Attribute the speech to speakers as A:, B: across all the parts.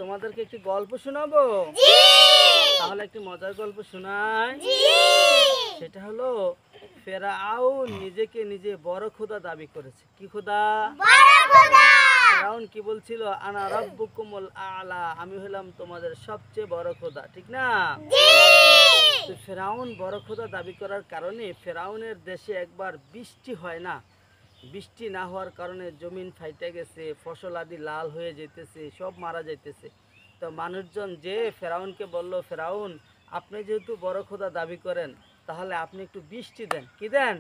A: তোমাদেরকে একটি গল্প শোনাবো। তাহলে একটি মজার গল্প শোনাই। সেটা হলো ফেরাউন নিজেকে নিজে বড় খোদা দাবি করেছে। কি খোদা? ফেরাউন কি বলছিল? আনা রাব্বুকুমুল আলা, আমি হলাম তোমাদের সবচেয়ে বড় খোদা, ঠিক না? তো ফেরাউন বড় খোদা দাবি করার কারণে ফেরাউনের দেশে একবার বৃষ্টি হয় না। বৃষ্টি না হওয়ার কারণে জমিন ফাইটে গেছে, ফসল আদি লাল হয়ে যেতেছে, সব মারা যাইতেছে। তো মানুষজন যে ফেরাউনকে বলল, ফেরাউন আপনি যেহেতু বড় খোদা দাবি করেন, তাহলে আপনি একটু বৃষ্টি দেন। কি দেন?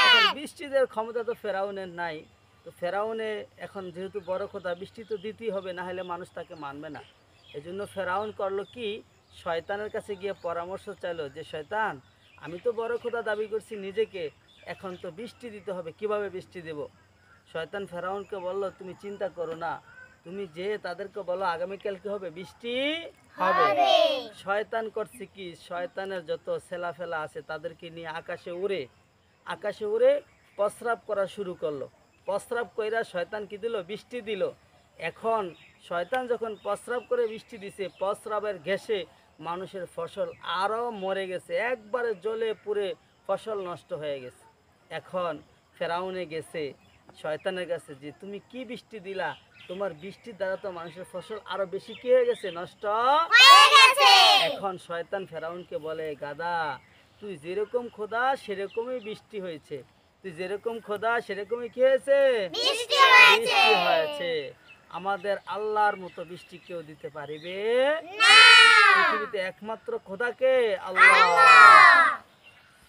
A: এখন বৃষ্টি দেওয়ার ক্ষমতা তো ফেরাউনের নাই। তো ফেরাউনে এখন যেহেতু বড় খোদা, বৃষ্টি তো দিতেই হবে, না হলে মানুষ তাকে মানবে না। এই জন্য ফেরাউন করলো কি, শয়তানের কাছে গিয়ে পরামর্শ চাইলো যে শয়তান, আমি তো বড় খোদা দাবি করছি নিজেকে, এখন তো বৃষ্টি দিতে হবে, কিভাবে বৃষ্টি দেব? শয়তান ফেরাউনকে বলল, তুমি চিন্তা করো না, তুমি যে তাদেরকে বলো আগামীকাল কি হবে? বৃষ্টি হবে। শয়তান করছে কি, শয়তানের যত ছেলাফেলা আছে তাদেরকে নিয়ে আকাশে উড়ে প্রস্রাব করা শুরু করলো। প্রস্রাব কইরা শয়তান কি দিল? বৃষ্টি দিল। এখন শয়তান যখন প্রস্রাব করে বৃষ্টি দিছে, প্রস্রাবের ঘেঁষে মানুষের ফসল আরও মরে গেছে, একবারে জ্বলে পুড়ে ফসল নষ্ট হয়ে গেছে। এখন ফেরাউনে গেছে শয়তানের কাছে যে তুমি কি বৃষ্টি দিলা? তোমার বৃষ্টির দ্বারা তো মানুষের ফসল আরো বেশি কি হয়ে গেছে? নষ্ট হয়ে গেছে। এখন শয়তান ফেরাউনকে বলে, গাদা, তুই যেরকম খোদা সেরকমই বৃষ্টি হয়েছে, তুই যেরকম খোদা সেরকমই কি হয়েছে? বৃষ্টি হয়েছে। আমাদের আল্লাহর মতো বৃষ্টি কেউ দিতে পারিবে না। পৃথিবীতে একমাত্র খোদাকে আল্লাহ।